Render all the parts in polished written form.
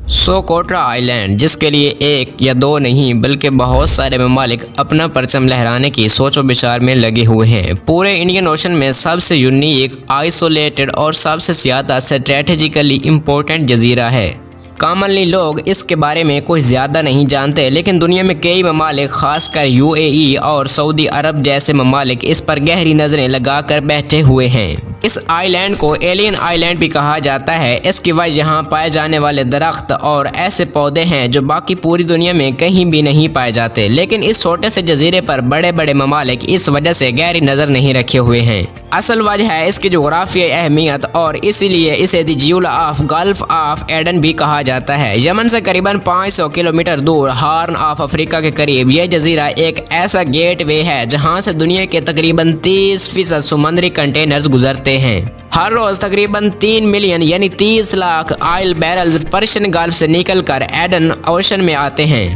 Socotra island, जिसके लिए एक या दो नहीं बल्कि बहुत सारे ममालिक अपना परचम लहराने की सोचो विचार में लगे हुए हैं। पूरे इंडियन ओशन में सबसे यूनिक, आइसोलेटेड और सबसे ज़्यादा स्ट्रेटेजिकली इम्पोर्टेंट जजीरा है। कॉमनली लोग इसके बारे में कुछ ज़्यादा नहीं जानते, लेकिन दुनिया में कई ममालिक, खासकर यूएई और सऊदी अरब जैसे ममालिक इस पर गहरी नज़रें लगाकर बैठे हुए हैं। इस आइलैंड को एलियन आइलैंड भी कहा जाता है। इसकी वजह यहाँ पाए जाने वाले दरख्त और ऐसे पौधे हैं जो बाकी पूरी दुनिया में कहीं भी नहीं पाए जाते, लेकिन इस छोटे से जजीरे पर बड़े बड़े ममालिक इस वजह से गहरी नज़र नहीं रखे हुए हैं। असल वजह है इसकी जोग्राफियाई अहमियत, और इसीलिए इसे the jugular of gulf of Aden भी कहा जाता है। यमन से करीबन 500 किलोमीटर दूर हॉर्न ऑफ अफ्रीका के करीब यह जजीरा एक ऐसा गेटवे है जहां से दुनिया के तकरीबन 30% समुद्री कंटेनर्स गुजरते हैं। हर रोज तकरीबन 3 मिलियन यानी 30 lakh oil barrels Persian gulf से निकलकर एडन ओशन में आते हैं।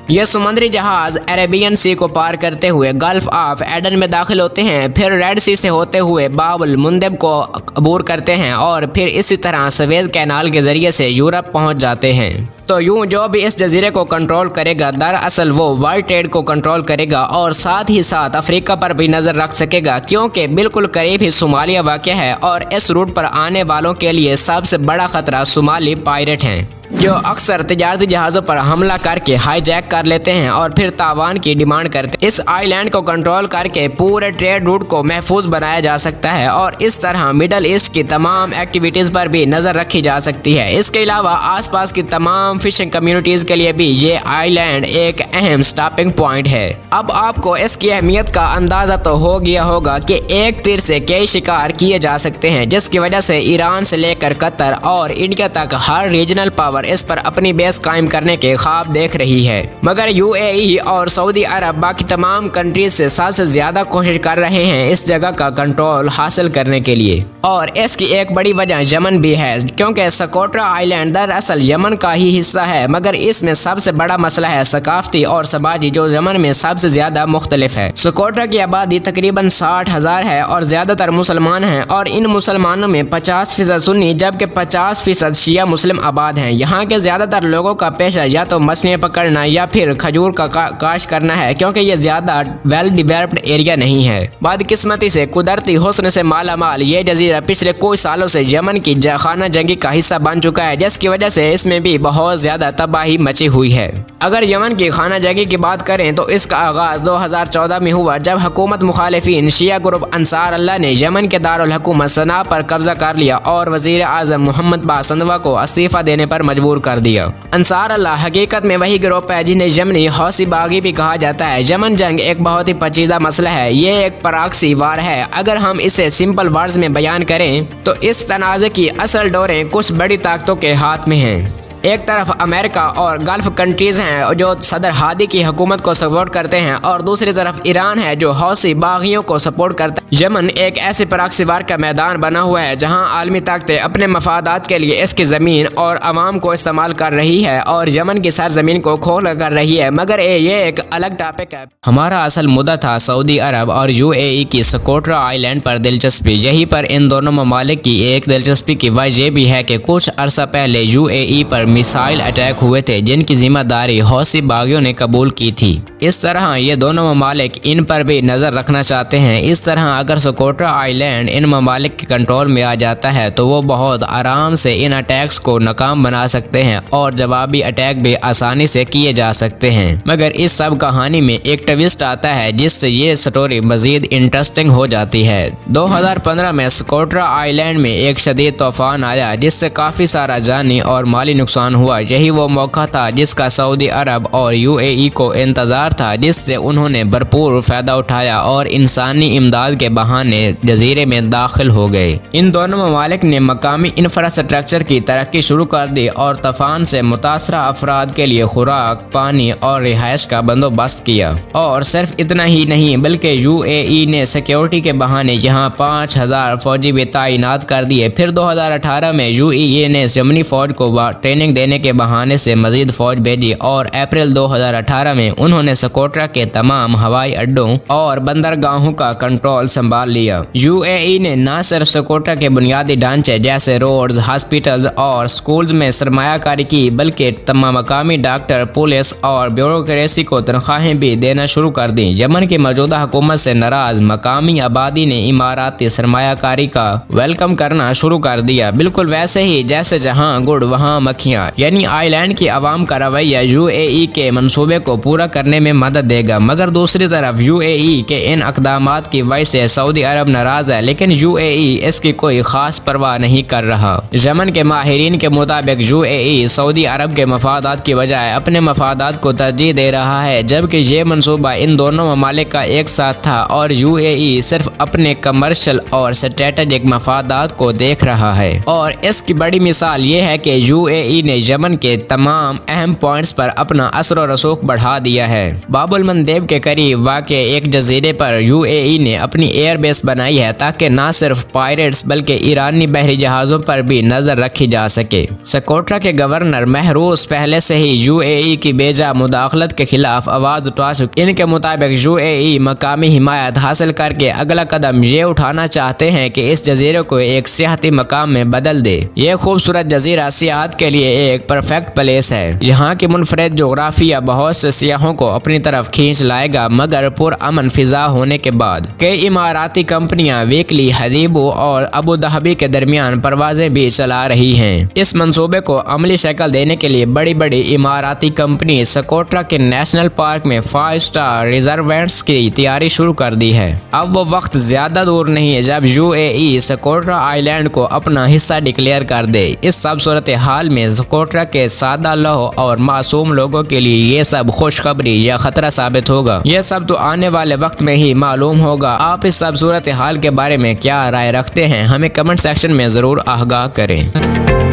यह समुद्री जहाज अरेबियन सी को पार करते हुए गल्फ ऑफ एडन में दाखिल होते हैं, फिर रेड सी से होते हुए बाबुल मुंदेब को अबूर करते हैं और फिर इसी तरह सवेज कैनाल के जरिए से यूरोप पहुंच जाते हैं। तो यूं जो भी इस जजीरे को कंट्रोल करेगा, दरअसल वो वर्ल्ड ट्रेड को कंट्रोल करेगा और साथ ही साथ अफ्रीका पर भी नज़र रख सकेगा, क्योंकि बिल्कुल करीब ही सोमालिया वाक़या है और इस रूट पर आने वालों के लिए सबसे बड़ा खतरा सोमाली पायरेट हैं, जो अक्सर तिजारती जहाज़ों पर हमला करके हाईजैक कर लेते हैं और फिर तावान की डिमांड करते हैं। इस आइलैंड को कंट्रोल करके पूरे ट्रेड रूट को महफूज बनाया जा सकता है और इस तरह मिडल ईस्ट की तमाम एक्टिविटीज़ पर भी नज़र रखी जा सकती है। इसके अलावा आसपास की तमाम फिशिंग कम्युनिटीज़ के लिए भी ये आइलैंड एक अहम स्टॉपिंग पॉइंट है। अब आपको इसकी अहमियत का अंदाज़ा तो हो गया होगा कि एक तीर से कई शिकार किए जा सकते हैं, जिसकी वजह से ईरान से लेकर कतर और इंडिया तक हर रीजनल पावर इस पर अपनी बेस कायम करने के ख्वाब देख रही है। मगर यूएई और सऊदी अरब बाकी तमाम कंट्रीज से सबसे ज्यादा कोशिश कर रहे हैं इस जगह का कंट्रोल हासिल करने के लिए, और इसकी एक बड़ी वजह यमन भी है, क्योंकि सोकोट्रा आइलैंड दरअसल यमन का ही हिस्सा है। मगर इसमें सबसे बड़ा मसला है सकाफती और समाजी, जो यमन में सबसे ज्यादा मुख्तलिफ है। सोकोट्रा की आबादी तकरीबन 60,000 है और ज्यादातर मुसलमान हैं, और इन मुसलमानों में 50% सुन्नी जबकि 50% शिया मुस्लिम आबाद हैं। यहाँ के ज्यादातर लोगों का पेशा या तो मछलियाँ पकड़ना या फिर खजूर का काश्त करना है, क्योंकि ये ज्यादा वेल डेवलप्ड एरिया नहीं है। बदकिस्मती से कुदरती हुस्न से माला माल ये जजीरा पिछले कुछ सालों से यमन की खाना जंगी का हिस्सा बन चुका है, जिसकी वजह से इसमें भी बहुत ज्यादा तबाही मची हुई है। अगर यमन की खाना जंगी की बात करें तो इसका आगाज 2014 में हुआ, जब हुकूमत मुखालिफिन शिया ग्रुप अंसार अल्लाह ने यमन के दारुल हुकूमत सना पर कब्जा कर लिया और वजीर आजम मोहम्मद बासंदवा को इस्तीफा देने पर मजबूर कर दिया। अंसार अल्लाह हकीकत में वही ग्रुप है जिन्हें यमनी हौसी बागी भी कहा जाता है। यमन जंग एक बहुत ही पेचीदा मसला है, ये एक प्रॉक्सी वार है। अगर हम इसे सिंपल वर्ड्स में बयान करें तो इस तनाज़े की असल डोरें कुछ बड़ी ताकतों के हाथ में हैं। एक तरफ अमेरिका और गल्फ कंट्रीज हैं जो सदर हादी की हुकूमत को सपोर्ट करते हैं, और दूसरी तरफ ईरान है जो हौसी बागियों को सपोर्ट करता है। यमन एक ऐसे प्रॉक्सी वार का मैदान बना हुआ है जहां आलमी ताकतें अपने मफादात के लिए इसकी ज़मीन और अवाम को इस्तेमाल कर रही है और यमन की सरजमीन को खोल कर रही है। मगर ये एक अलग टॉपिक है। हमारा असल मुद्दा था सऊदी अरब और यूएई की सोकोट्रा आइलैंड पर दिलचस्पी। यहीं पर इन दोनों ममालिक की एक दिलचस्पी की वजह यह भी है कि कुछ अरसा पहले यूएई पर मिसाइल अटैक हुए थे, जिनकी जिम्मेदारी हौसी बागियों ने कबूल की थी। इस तरह ये दोनों ममालिक इन पर भी नज़र रखना चाहते हैं। इस तरह अगर सोकोट्रा आइलैंड इन ममालिक के कंट्रोल में आ जाता है तो वो बहुत आराम से इन अटैक्स को नाकाम बना सकते हैं और जवाबी अटैक भी आसानी से किए जा सकते हैं। मगर इस सब कहानी में एक ट्विस्ट आता है जिससे ये स्टोरी मजीद इंटरेस्टिंग हो जाती है। 2015 में सोकोट्रा आइलैंड में एक शदीद तूफान आया जिससे काफ़ी सारा जानी और माली नुकसान हुआ। यही वो मौका था जिसका सऊदी अरब और यूएई को इंतजार था, जिससे उन्होंने भरपूर फायदा उठाया और इंसानी इमदाद के बहाने जजीरे में दाखिल हो गए। इन दोनों ममालिक ने मकामी इंफ्रास्ट्रक्चर की तरक्की शुरू कर दी और तूफान से मुतासरा अफराद के लिए खुराक, पानी और रिहाइश का बंदोबस्त किया। और सिर्फ इतना ही नहीं बल्कि यूएई ने सिक्योरिटी के बहाने यहाँ 5000 फौजी भी तैनात कर दिए। फिर 2018 में यूएई ने यमनी फौज को ट्रेनिंग ट्रेनिंग देने के बहाने से मजीद फौज भेजी और अप्रैल 2018 में उन्होंने सकोट्रा के तमाम हवाई अड्डों और बंदरगाहों का कंट्रोल संभाल लिया। यूएई ने न सिर्फ सकोट्रा के बुनियादी ढांचे जैसे रोड्स, हॉस्पिटल्स और स्कूल्स में सरमायाकारी की, बल्कि तमाम मकामी डॉक्टर, पुलिस और ब्यूरोक्रेसी को तनख्वाहें भी देना शुरू कर दी। यमन की मौजूदा हुकूमत से नाराज मकामी आबादी ने इमाराती सरमायाकारी का वेलकम करना शुरू कर दिया, बिल्कुल वैसे ही जैसे जहां गुड़ वहां मक्खियां। यानी आइलैंड की आवाम का रवैया यूएई के मंसूबे को पूरा करने में मदद देगा। मगर दूसरी तरफ यूएई के इन इक़दामात की वजह से सऊदी अरब नाराज है, लेकिन यूएई इसकी कोई खास परवाह नहीं कर रहा। यमन के माहिरीन के मुताबिक यूएई सऊदी अरब के मफादात की बजाय अपने मफादात को तरजीह दे रहा है, जबकि ये मंसूबा इन दोनों ममालिक का एक साथ था और यूएई सिर्फ अपने कमर्शियल और स्ट्रेटेजिक मफादात को देख रहा है। और इसकी बड़ी मिसाल ये है कि यूएई ने यमन के तमाम अहम पॉइंट्स पर अपना असर और रसूख बढ़ा दिया है। बाबुल मंदेब के करीब वाक़े एक जजीरे पर यूएई ने अपनी एयरबेस बनाई है ताकि न सिर्फ पायरेट्स बल्कि ईरानी बहरी जहाज़ों पर भी नजर रखी जा सके। सकोट्रा के गवर्नर महरूस पहले से ही यूएई की बेजा मुदाखलत के खिलाफ आवाज उठा चुके। इनके मुताबिक यूएई मकामी हिमायत हासिल करके अगला कदम ये उठाना चाहते हैं कि इस जजीरे को एक सियाहती मकाम में बदल दे। ये खूबसूरत जजीरा सियाहत के लिए एक परफेक्ट प्लेस है। यहाँ की मुनफरद जोग्राफिया बहुत से सियाहों को अपनी तरफ खींच लाएगा, मगर पुरअमन फिजा होने के बाद कई इमाराती कंपनियां वीकली हदीबो और अबू धाबी के दरमियान परवाजें भी चला रही हैं। इस मंसूबे को अमली शक्ल देने के लिए बड़ी बड़ी इमाराती कंपनी सकोट्रा के नेशनल पार्क में 5 स्टार रिजर्वेंट्स की तैयारी शुरू कर दी है। अब वो वक्त ज्यादा दूर नहीं है जब यूएई सकोट्रा आइलैंड को अपना हिस्सा डिक्लेयर कर दे। इस सब सूरत हाल में सकोट्रा के सादा लौह और मासूम लोगों के लिए ये सब खुशखबरी या खतरा साबित होगा। ये सब तो आने वाले वक्त में ही मालूम होगा। आप इस सब सूरत हाल के बारे में क्या राय रखते हैं, हमें कमेंट सेक्शन में जरूर आगाह करें।